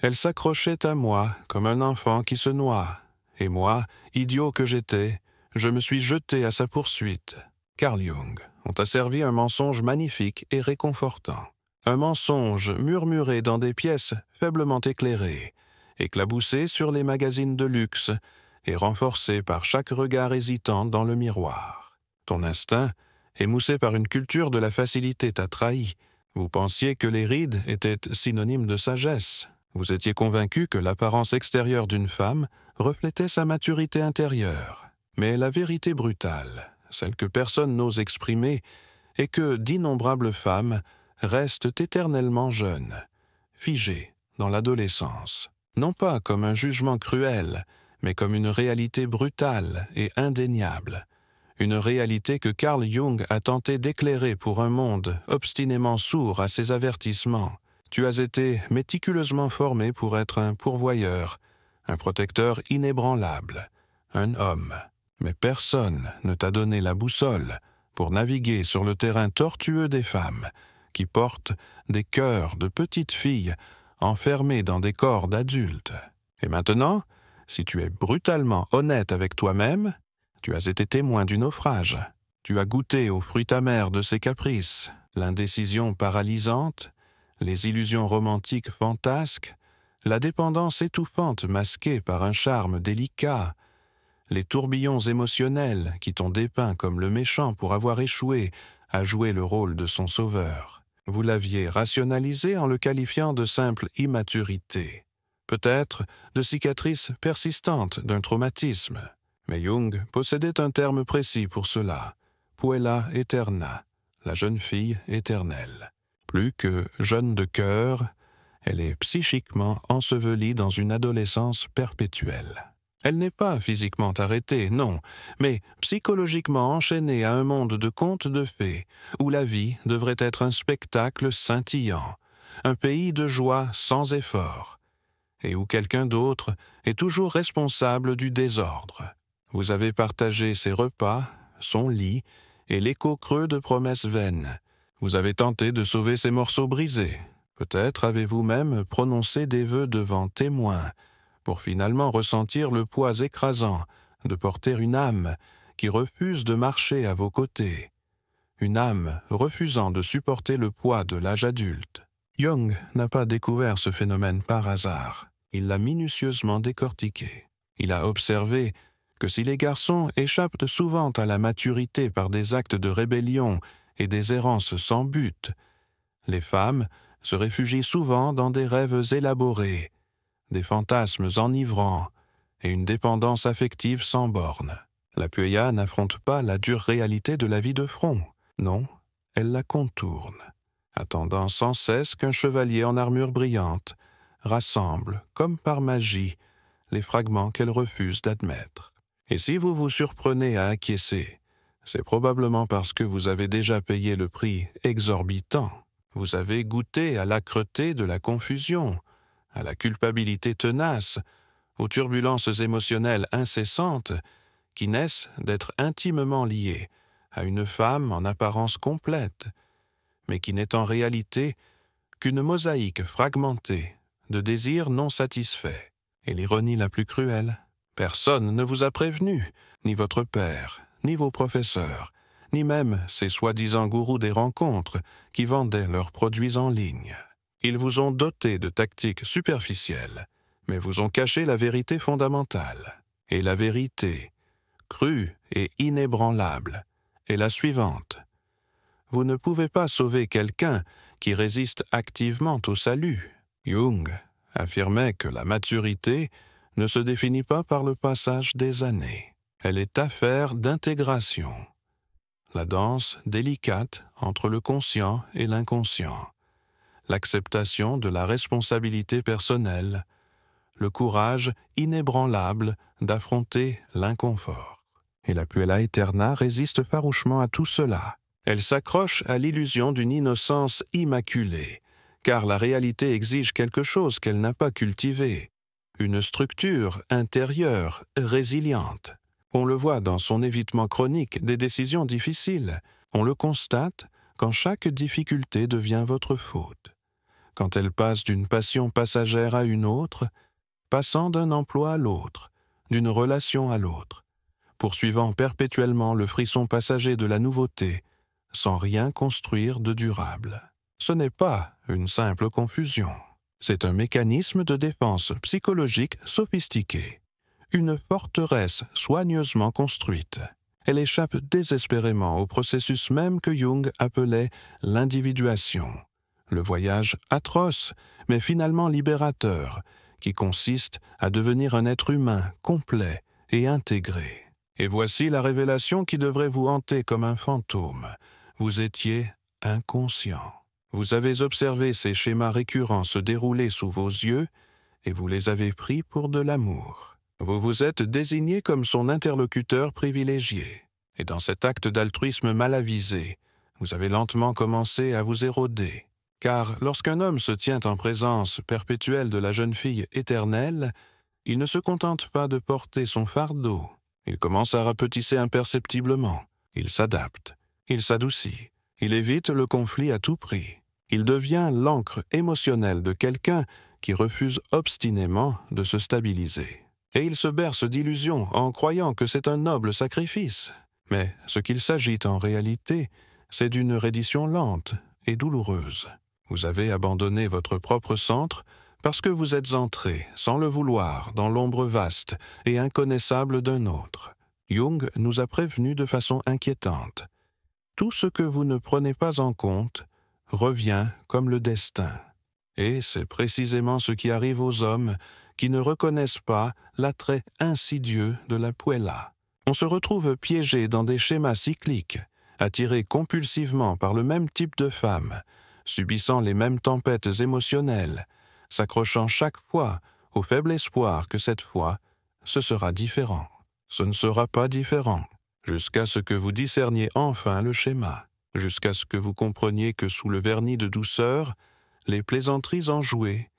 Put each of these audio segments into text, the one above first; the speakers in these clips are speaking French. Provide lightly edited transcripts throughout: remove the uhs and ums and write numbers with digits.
Elle s'accrochait à moi comme un enfant qui se noie, et moi, idiot que j'étais, je me suis jeté à sa poursuite. Carl Jung, on t'a servi un mensonge magnifique et réconfortant. Un mensonge murmuré dans des pièces faiblement éclairées, éclaboussé sur les magazines de luxe et renforcé par chaque regard hésitant dans le miroir. Ton instinct, émoussé par une culture de la facilité, t'a trahi. Vous pensiez que les rides étaient synonymes de sagesse. Vous étiez convaincu que l'apparence extérieure d'une femme reflétait sa maturité intérieure. Mais la vérité brutale, celle que personne n'ose exprimer, est que d'innombrables femmes restent éternellement jeunes, figées dans l'adolescence. Non pas comme un jugement cruel, mais comme une réalité brutale et indéniable. Une réalité que Carl Jung a tenté d'éclairer pour un monde obstinément sourd à ses avertissements. Tu as été méticuleusement formé pour être un pourvoyeur, un protecteur inébranlable, un homme. Mais personne ne t'a donné la boussole pour naviguer sur le terrain tortueux des femmes, qui portent des cœurs de petites filles enfermées dans des corps d'adultes. Et maintenant, si tu es brutalement honnête avec toi-même, tu as été témoin du naufrage. Tu as goûté aux fruits amers de ses caprices, l'indécision paralysante, les illusions romantiques fantasques, la dépendance étouffante masquée par un charme délicat, les tourbillons émotionnels qui t'ont dépeint comme le méchant pour avoir échoué à jouer le rôle de son sauveur. Vous l'aviez rationalisé en le qualifiant de simple immaturité, peut-être de cicatrice persistante d'un traumatisme. Mais Jung possédait un terme précis pour cela, puella aeterna, la jeune fille éternelle. Plus que jeune de cœur, elle est psychiquement ensevelie dans une adolescence perpétuelle. Elle n'est pas physiquement arrêtée, non, mais psychologiquement enchaînée à un monde de contes de fées, où la vie devrait être un spectacle scintillant, un pays de joie sans effort, et où quelqu'un d'autre est toujours responsable du désordre. Vous avez partagé ses repas, son lit et l'écho creux de promesses vaines. Vous avez tenté de sauver ses morceaux brisés. Peut-être avez-vous même prononcé des vœux devant témoins, pour finalement ressentir le poids écrasant de porter une âme qui refuse de marcher à vos côtés, une âme refusant de supporter le poids de l'âge adulte. Jung n'a pas découvert ce phénomène par hasard, il l'a minutieusement décortiqué. Il a observé que si les garçons échappent souvent à la maturité par des actes de rébellion et des errances sans but, les femmes se réfugient souvent dans des rêves élaborés, des fantasmes enivrants et une dépendance affective sans bornes. La puella n'affronte pas la dure réalité de la vie de front. Non, elle la contourne, attendant sans cesse qu'un chevalier en armure brillante rassemble, comme par magie, les fragments qu'elle refuse d'admettre. Et si vous vous surprenez à acquiescer, c'est probablement parce que vous avez déjà payé le prix exorbitant. Vous avez goûté à l'âcreté de la confusion, à la culpabilité tenace, aux turbulences émotionnelles incessantes qui naissent d'être intimement liées à une femme en apparence complète, mais qui n'est en réalité qu'une mosaïque fragmentée de désirs non satisfaits. Et l'ironie la plus cruelle, personne ne vous a prévenu, ni votre père, ni vos professeurs, ni même ces soi-disant gourous des rencontres qui vendaient leurs produits en ligne. Ils vous ont doté de tactiques superficielles, mais vous ont caché la vérité fondamentale. Et la vérité, crue et inébranlable, est la suivante. Vous ne pouvez pas sauver quelqu'un qui résiste activement au salut. Jung affirmait que la maturité ne se définit pas par le passage des années. Elle est affaire d'intégration. La danse délicate entre le conscient et l'inconscient. L'acceptation de la responsabilité personnelle, le courage inébranlable d'affronter l'inconfort. Et la puella aeterna résiste farouchement à tout cela. Elle s'accroche à l'illusion d'une innocence immaculée, car la réalité exige quelque chose qu'elle n'a pas cultivé, une structure intérieure résiliente. On le voit dans son évitement chronique des décisions difficiles. On le constate quand chaque difficulté devient votre faute. quand elle passe d'une passion passagère à une autre, passant d'un emploi à l'autre, d'une relation à l'autre, poursuivant perpétuellement le frisson passager de la nouveauté, sans rien construire de durable. Ce n'est pas une simple confusion. C'est un mécanisme de défense psychologique sophistiqué, une forteresse soigneusement construite. Elle échappe désespérément au processus même que Jung appelait l'individuation, le voyage atroce, mais finalement libérateur, qui consiste à devenir un être humain complet et intégré. Et voici la révélation qui devrait vous hanter comme un fantôme. Vous étiez inconscient. Vous avez observé ces schémas récurrents se dérouler sous vos yeux et vous les avez pris pour de l'amour. Vous vous êtes désigné comme son interlocuteur privilégié. Et dans cet acte d'altruisme mal avisé, vous avez lentement commencé à vous éroder. Car lorsqu'un homme se tient en présence perpétuelle de la jeune fille éternelle, il ne se contente pas de porter son fardeau. Il commence à rapetisser imperceptiblement. Il s'adapte. Il s'adoucit. Il évite le conflit à tout prix. Il devient l'encre émotionnelle de quelqu'un qui refuse obstinément de se stabiliser. Et il se berce d'illusions en croyant que c'est un noble sacrifice. Mais ce qu'il s'agit en réalité, c'est d'une reddition lente et douloureuse. Vous avez abandonné votre propre centre parce que vous êtes entré, sans le vouloir, dans l'ombre vaste et inconnaissable d'un autre. Jung nous a prévenus de façon inquiétante. Tout ce que vous ne prenez pas en compte revient comme le destin. Et c'est précisément ce qui arrive aux hommes qui ne reconnaissent pas l'attrait insidieux de la puella. On se retrouve piégé dans des schémas cycliques, attiré compulsivement par le même type de femme, subissant les mêmes tempêtes émotionnelles, s'accrochant chaque fois au faible espoir que cette fois, ce sera différent. Ce ne sera pas différent, jusqu'à ce que vous discerniez enfin le schéma, jusqu'à ce que vous compreniez que sous le vernis de douceur, les plaisanteries enjouées,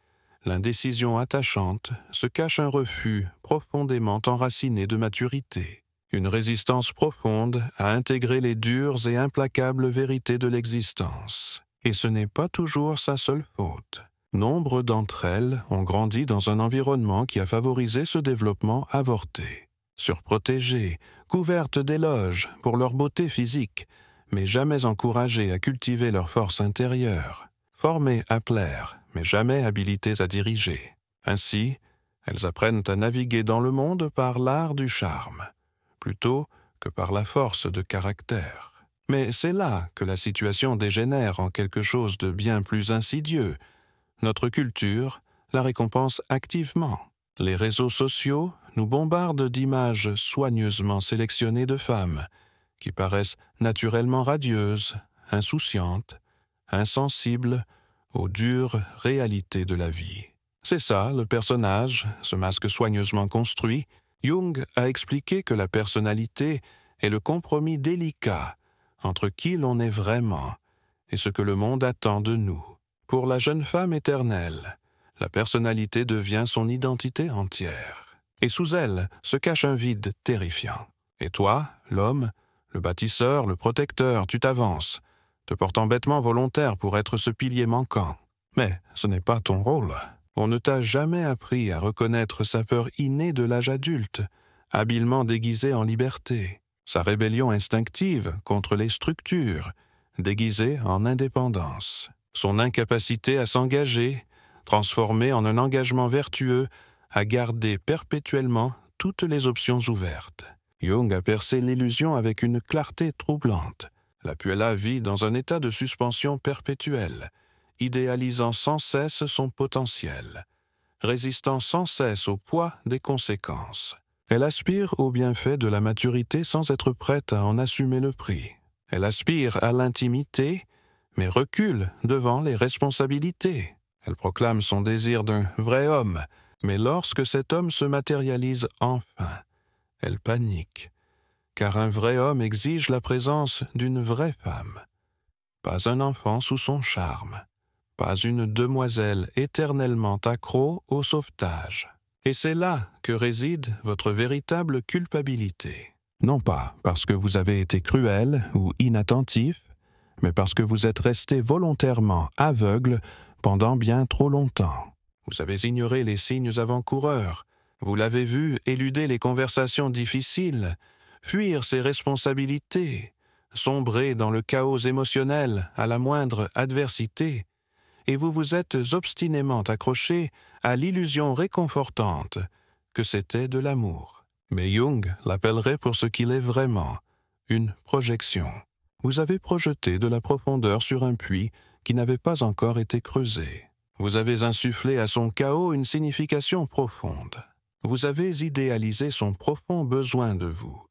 l'indécision attachante, se cache un refus profondément enraciné de maturité, une résistance profonde à intégrer les dures et implacables vérités de l'existence. Et ce n'est pas toujours sa seule faute. Nombre d'entre elles ont grandi dans un environnement qui a favorisé ce développement avorté. Surprotégées, couvertes d'éloges pour leur beauté physique, mais jamais encouragées à cultiver leur force intérieure. Formées à plaire, mais jamais habilitées à diriger. Ainsi, elles apprennent à naviguer dans le monde par l'art du charme, plutôt que par la force de caractère. Mais c'est là que la situation dégénère en quelque chose de bien plus insidieux. Notre culture la récompense activement. Les réseaux sociaux nous bombardent d'images soigneusement sélectionnées de femmes, qui paraissent naturellement radieuses, insouciantes, insensibles aux dures réalités de la vie. C'est ça, le personnage, ce masque soigneusement construit. Jung a expliqué que la personnalité est le compromis délicat entre qui l'on est vraiment et ce que le monde attend de nous. Pour la jeune femme éternelle, la personnalité devient son identité entière. Et sous elle se cache un vide terrifiant. Et toi, l'homme, le bâtisseur, le protecteur, tu t'avances, te portant bêtement volontaire pour être ce pilier manquant. Mais ce n'est pas ton rôle. On ne t'a jamais appris à reconnaître sa peur innée de l'âge adulte, habilement déguisée en liberté, sa rébellion instinctive contre les structures, déguisée en indépendance, son incapacité à s'engager, transformée en un engagement vertueux à garder perpétuellement toutes les options ouvertes. Jung a percé l'illusion avec une clarté troublante. La puella vit dans un état de suspension perpétuelle, idéalisant sans cesse son potentiel, résistant sans cesse au poids des conséquences. Elle aspire aux bienfaits de la maturité sans être prête à en assumer le prix. Elle aspire à l'intimité, mais recule devant les responsabilités. Elle proclame son désir d'un vrai homme, mais lorsque cet homme se matérialise enfin, elle panique, car un vrai homme exige la présence d'une vraie femme. Pas un enfant sous son charme, pas une demoiselle éternellement accro au sauvetage. Et c'est là que réside votre véritable culpabilité. Non pas parce que vous avez été cruel ou inattentif, mais parce que vous êtes resté volontairement aveugle pendant bien trop longtemps. Vous avez ignoré les signes avant-coureurs. Vous l'avez vu éluder les conversations difficiles, fuir ses responsabilités, sombrer dans le chaos émotionnel à la moindre adversité, et vous vous êtes obstinément accroché à l'illusion réconfortante que c'était de l'amour. Mais Jung l'appellerait pour ce qu'il est vraiment, une projection. Vous avez projeté de la profondeur sur un puits qui n'avait pas encore été creusé. Vous avez insufflé à son chaos une signification profonde. Vous avez idéalisé son profond besoin de vous,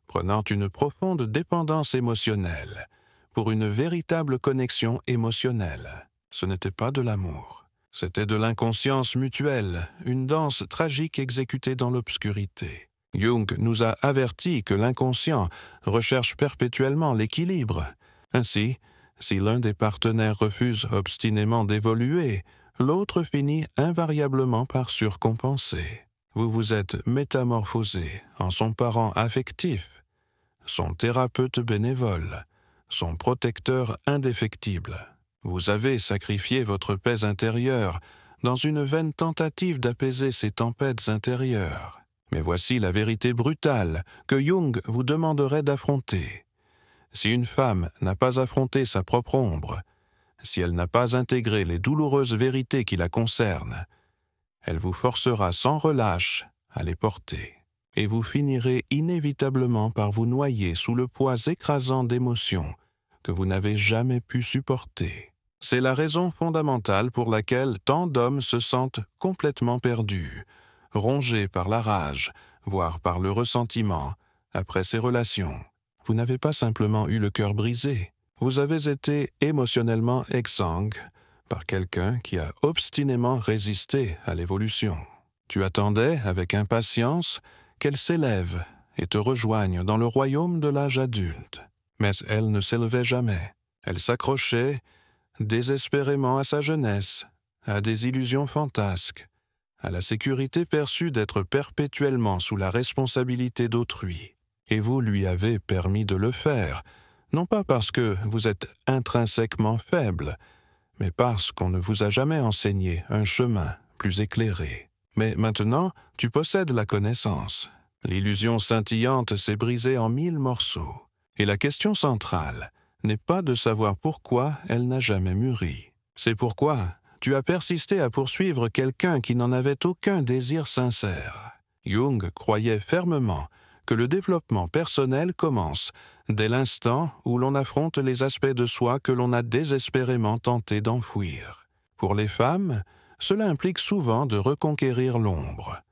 prenant une profonde dépendance émotionnelle pour une véritable connexion émotionnelle. Ce n'était pas de l'amour, c'était de l'inconscience mutuelle, une danse tragique exécutée dans l'obscurité. Jung nous a avertis que l'inconscient recherche perpétuellement l'équilibre. Ainsi, si l'un des partenaires refuse obstinément d'évoluer, l'autre finit invariablement par surcompenser. Vous vous êtes métamorphosé en son parent affectif, son thérapeute bénévole, son protecteur indéfectible. Vous avez sacrifié votre paix intérieure dans une vaine tentative d'apaiser ces tempêtes intérieures. Mais voici la vérité brutale que Jung vous demanderait d'affronter. Si une femme n'a pas affronté sa propre ombre, si elle n'a pas intégré les douloureuses vérités qui la concernent, elle vous forcera sans relâche à les porter, et vous finirez inévitablement par vous noyer sous le poids écrasant d'émotions que vous n'avez jamais pu supporter. C'est la raison fondamentale pour laquelle tant d'hommes se sentent complètement perdus, rongés par la rage, voire par le ressentiment, après ces relations. Vous n'avez pas simplement eu le cœur brisé, vous avez été émotionnellement exsangue par quelqu'un qui a obstinément résisté à l'évolution. Tu attendais avec impatience qu'elle s'élève et te rejoigne dans le royaume de l'âge adulte. Mais elle ne s'élevait jamais. Elle s'accrochait désespérément à sa jeunesse, à des illusions fantasques, à la sécurité perçue d'être perpétuellement sous la responsabilité d'autrui. Et vous lui avez permis de le faire, non pas parce que vous êtes intrinsèquement faible, mais parce qu'on ne vous a jamais enseigné un chemin plus éclairé. Mais maintenant, tu possèdes la connaissance. L'illusion scintillante s'est brisée en 1000 morceaux. Et la question centrale n'est pas de savoir pourquoi elle n'a jamais mûri. C'est pourquoi tu as persisté à poursuivre quelqu'un qui n'en avait aucun désir sincère. Jung croyait fermement que le développement personnel commence dès l'instant où l'on affronte les aspects de soi que l'on a désespérément tenté d'enfouir. Pour les femmes, cela implique souvent de reconquérir l'ombre.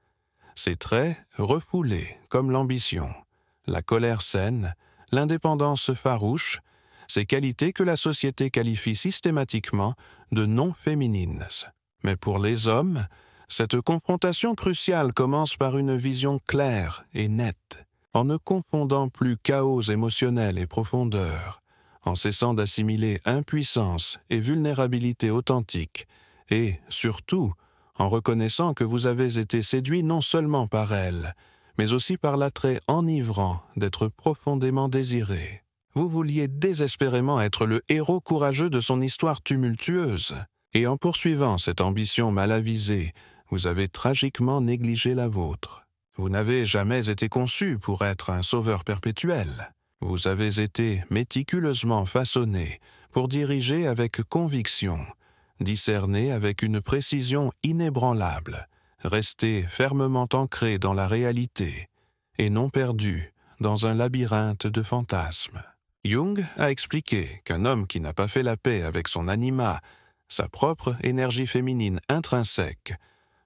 Ces traits refoulés, comme l'ambition, la colère saine, l'indépendance farouche, ces qualités que la société qualifie systématiquement de non féminines. Mais pour les hommes, cette confrontation cruciale commence par une vision claire et nette, en ne confondant plus chaos émotionnel et profondeur, en cessant d'assimiler impuissance et vulnérabilité authentique, et, surtout, en reconnaissant que vous avez été séduit non seulement par elle, mais aussi par l'attrait enivrant d'être profondément désiré. Vous vouliez désespérément être le héros courageux de son histoire tumultueuse, et en poursuivant cette ambition mal avisée, vous avez tragiquement négligé la vôtre. Vous n'avez jamais été conçu pour être un sauveur perpétuel. Vous avez été méticuleusement façonné pour diriger avec conviction, discerner avec une précision inébranlable, rester fermement ancré dans la réalité, et non perdu dans un labyrinthe de fantasmes. Jung a expliqué qu'un homme qui n'a pas fait la paix avec son anima, sa propre énergie féminine intrinsèque,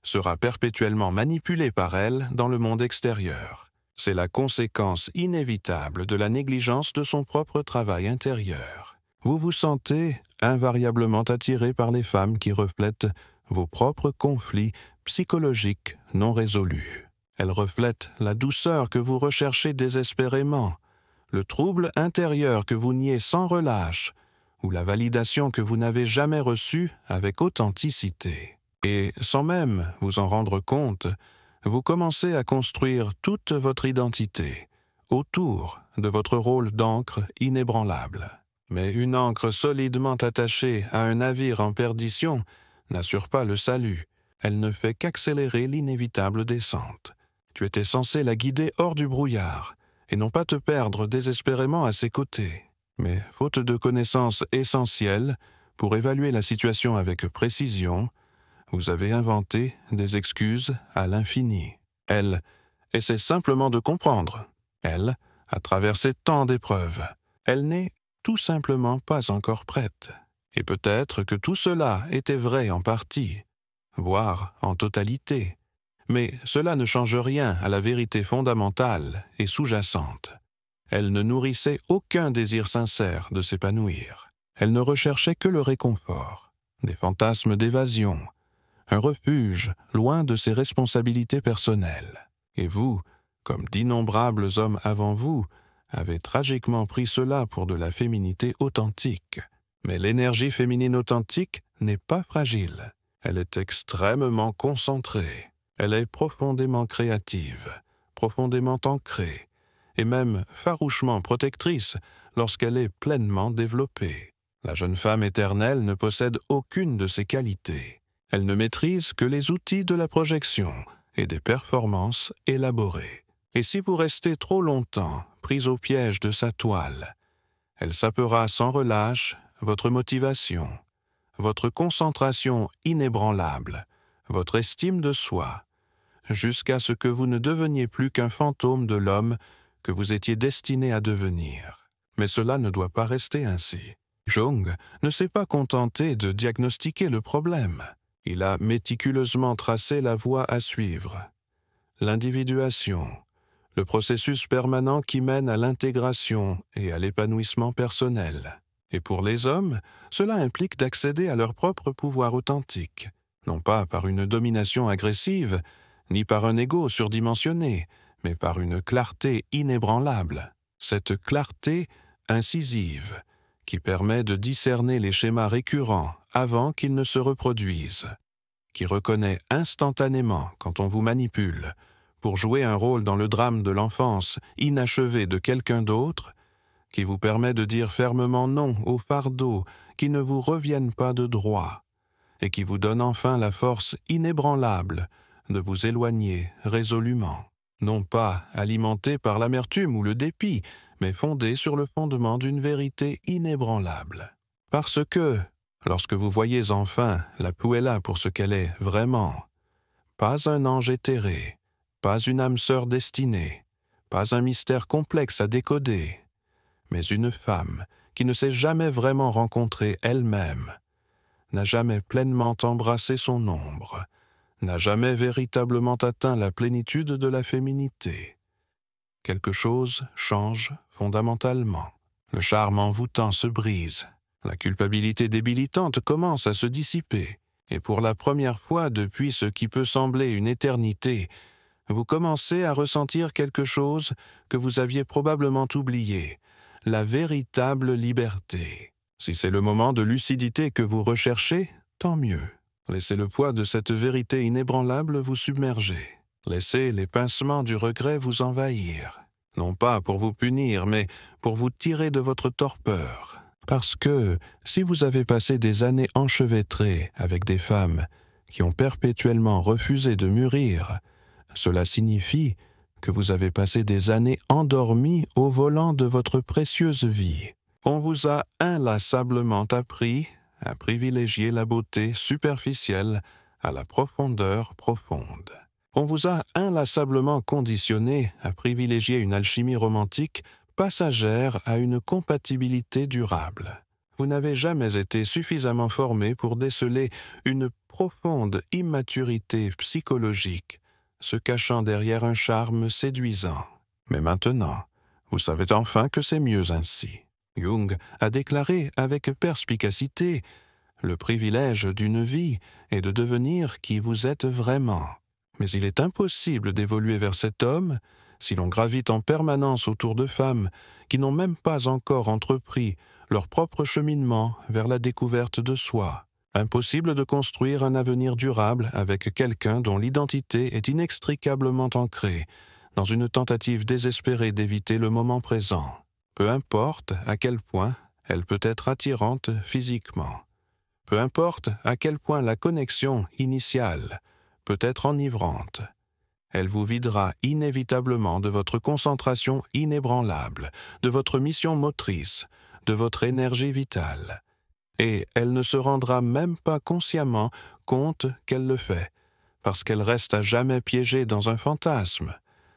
sera perpétuellement manipulé par elle dans le monde extérieur. C'est la conséquence inévitable de la négligence de son propre travail intérieur. Vous vous sentez invariablement attiré par les femmes qui reflètent vos propres conflits psychologiques non résolus. Elles reflètent la douceur que vous recherchez désespérément, le trouble intérieur que vous niez sans relâche, ou la validation que vous n'avez jamais reçue avec authenticité. Et sans même vous en rendre compte, vous commencez à construire toute votre identité autour de votre rôle d'encre inébranlable. Mais une ancre solidement attachée à un navire en perdition n'assure pas le salut. Elle ne fait qu'accélérer l'inévitable descente. Tu étais censé la guider hors du brouillard, et non pas te perdre désespérément à ses côtés. Mais faute de connaissances essentielles, pour évaluer la situation avec précision, vous avez inventé des excuses à l'infini. Elle essaie simplement de comprendre. Elle a traversé tant d'épreuves. Elle n'est tout simplement pas encore prête. Et peut-être que tout cela était vrai en partie, voire en totalité. Mais cela ne change rien à la vérité fondamentale et sous-jacente. Elle ne nourrissait aucun désir sincère de s'épanouir. Elle ne recherchait que le réconfort, des fantasmes d'évasion, un refuge loin de ses responsabilités personnelles. Et vous, comme d'innombrables hommes avant vous, avez tragiquement pris cela pour de la féminité authentique. Mais l'énergie féminine authentique n'est pas fragile. Elle est extrêmement concentrée. Elle est profondément créative, profondément ancrée, et même farouchement protectrice lorsqu'elle est pleinement développée. La jeune femme éternelle ne possède aucune de ces qualités. Elle ne maîtrise que les outils de la projection et des performances élaborées. Et si vous restez trop longtemps pris au piège de sa toile, elle sapera sans relâche votre motivation, votre concentration inébranlable, votre estime de soi, jusqu'à ce que vous ne deveniez plus qu'un fantôme de l'homme que vous étiez destiné à devenir. Mais cela ne doit pas rester ainsi. Jung ne s'est pas contenté de diagnostiquer le problème. Il a méticuleusement tracé la voie à suivre. L'individuation, le processus permanent qui mène à l'intégration et à l'épanouissement personnel. Et pour les hommes, cela implique d'accéder à leur propre pouvoir authentique, non pas par une domination agressive, ni par un ego surdimensionné, mais par une clarté inébranlable. Cette clarté incisive, qui permet de discerner les schémas récurrents avant qu'ils ne se reproduisent, qui reconnaît instantanément quand on vous manipule pour jouer un rôle dans le drame de l'enfance inachevé de quelqu'un d'autre, qui vous permet de dire fermement non aux fardeaux qui ne vous reviennent pas de droit, et qui vous donne enfin la force inébranlable de vous éloigner résolument, non pas alimenté par l'amertume ou le dépit, mais fondé sur le fondement d'une vérité inébranlable. Parce que, lorsque vous voyez enfin la Puella pour ce qu'elle est vraiment, pas un ange éthéré, pas une âme sœur destinée, pas un mystère complexe à décoder, mais une femme qui ne s'est jamais vraiment rencontrée elle-même, n'a jamais pleinement embrassé son ombre, n'a jamais véritablement atteint la plénitude de la féminité. Quelque chose change fondamentalement. Le charme envoûtant se brise. La culpabilité débilitante commence à se dissiper. Et pour la première fois depuis ce qui peut sembler une éternité, vous commencez à ressentir quelque chose que vous aviez probablement oublié, la véritable liberté. Si c'est le moment de lucidité que vous recherchez, tant mieux. Laissez le poids de cette vérité inébranlable vous submerger. Laissez les pincements du regret vous envahir. Non pas pour vous punir, mais pour vous tirer de votre torpeur. Parce que, si vous avez passé des années enchevêtrées avec des femmes qui ont perpétuellement refusé de mûrir, cela signifie que vous avez passé des années endormies au volant de votre précieuse vie. On vous a inlassablement appris à privilégier la beauté superficielle à la profondeur profonde. On vous a inlassablement conditionné à privilégier une alchimie romantique passagère à une compatibilité durable. Vous n'avez jamais été suffisamment formé pour déceler une profonde immaturité psychologique, se cachant derrière un charme séduisant. Mais maintenant, vous savez enfin que c'est mieux ainsi. Jung a déclaré avec perspicacité « Le privilège d'une vie est de devenir qui vous êtes vraiment ». Mais il est impossible d'évoluer vers cet homme si l'on gravite en permanence autour de femmes qui n'ont même pas encore entrepris leur propre cheminement vers la découverte de soi. Impossible de construire un avenir durable avec quelqu'un dont l'identité est inextricablement ancrée dans une tentative désespérée d'éviter le moment présent. Peu importe à quel point Elle peut être attirante physiquement. Peu importe à quel point la connexion initiale peut être enivrante. Elle vous videra inévitablement de votre concentration inébranlable, de votre mission motrice, de votre énergie vitale. Et elle ne se rendra même pas consciemment compte qu'elle le fait, parce qu'elle reste à jamais piégée dans un fantasme,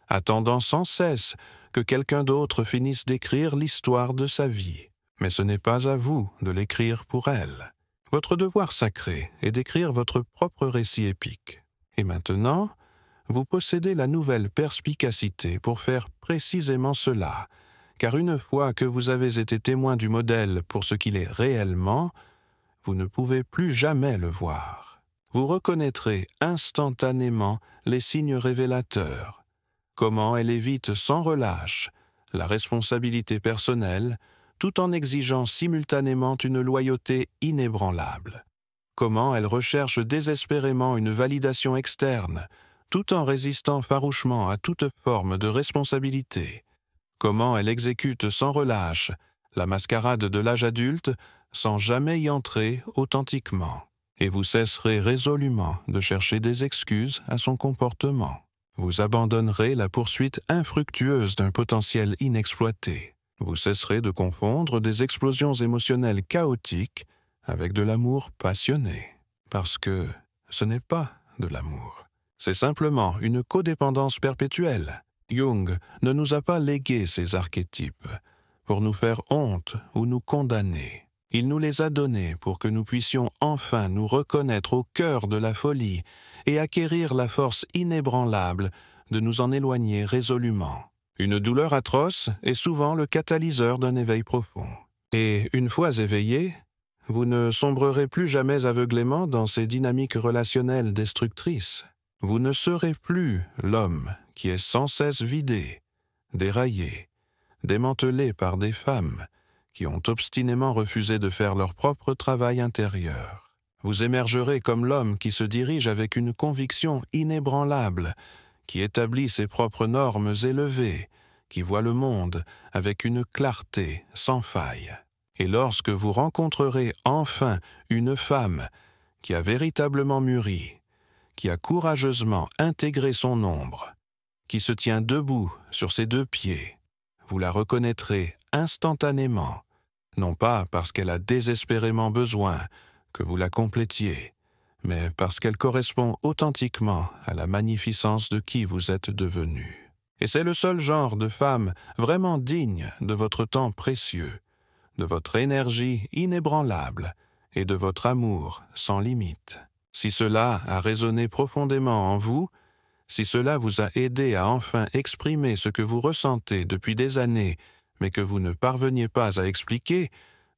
attendant sans cesse que quelqu'un d'autre finisse d'écrire l'histoire de sa vie. Mais ce n'est pas à vous de l'écrire pour elle. Votre devoir sacré est d'écrire votre propre récit épique. Et maintenant, vous possédez la nouvelle perspicacité pour faire précisément cela, car une fois que vous avez été témoin du modèle pour ce qu'il est réellement, vous ne pouvez plus jamais le voir. Vous reconnaîtrez instantanément les signes révélateurs, comment elle évite sans relâche la responsabilité personnelle, tout en exigeant simultanément une loyauté inébranlable. Comment elle recherche désespérément une validation externe, tout en résistant farouchement à toute forme de responsabilité. Comment elle exécute sans relâche la mascarade de l'âge adulte sans jamais y entrer authentiquement. Et vous cesserez résolument de chercher des excuses à son comportement. Vous abandonnerez la poursuite infructueuse d'un potentiel inexploité. Vous cesserez de confondre des explosions émotionnelles chaotiques avec de l'amour passionné. Parce que ce n'est pas de l'amour. C'est simplement une codépendance perpétuelle. Jung ne nous a pas légué ces archétypes pour nous faire honte ou nous condamner. Il nous les a donnés pour que nous puissions enfin nous reconnaître au cœur de la folie et acquérir la force inébranlable de nous en éloigner résolument. Une douleur atroce est souvent le catalyseur d'un éveil profond. Et une fois éveillé, vous ne sombrerez plus jamais aveuglément dans ces dynamiques relationnelles destructrices. Vous ne serez plus l'homme qui est sans cesse vidé, déraillé, démantelé par des femmes qui ont obstinément refusé de faire leur propre travail intérieur. Vous émergerez comme l'homme qui se dirige avec une conviction inébranlable, qui établit ses propres normes élevées, qui voit le monde avec une clarté sans faille. Et lorsque vous rencontrerez enfin une femme qui a véritablement mûri, qui a courageusement intégré son ombre, qui se tient debout sur ses deux pieds, vous la reconnaîtrez instantanément, non pas parce qu'elle a désespérément besoin que vous la complétiez, mais parce qu'elle correspond authentiquement à la magnificence de qui vous êtes devenu. Et c'est le seul genre de femme vraiment digne de votre temps précieux, de votre énergie inébranlable et de votre amour sans limite. Si cela a résonné profondément en vous, si cela vous a aidé à enfin exprimer ce que vous ressentez depuis des années, mais que vous ne parveniez pas à expliquer,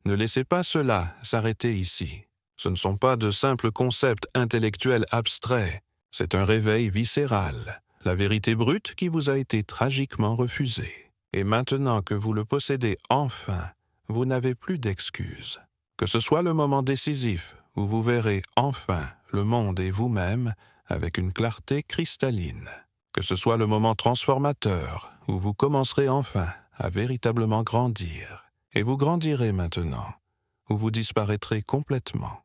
ne laissez pas cela s'arrêter ici. Ce ne sont pas de simples concepts intellectuels abstraits, c'est un réveil viscéral, la vérité brute qui vous a été tragiquement refusée. Et maintenant que vous le possédez enfin, vous n'avez plus d'excuses. Que ce soit le moment décisif où vous verrez enfin le monde et vous-même avec une clarté cristalline. Que ce soit le moment transformateur où vous commencerez enfin à véritablement grandir. Et vous grandirez maintenant, ou vous disparaîtrez complètement.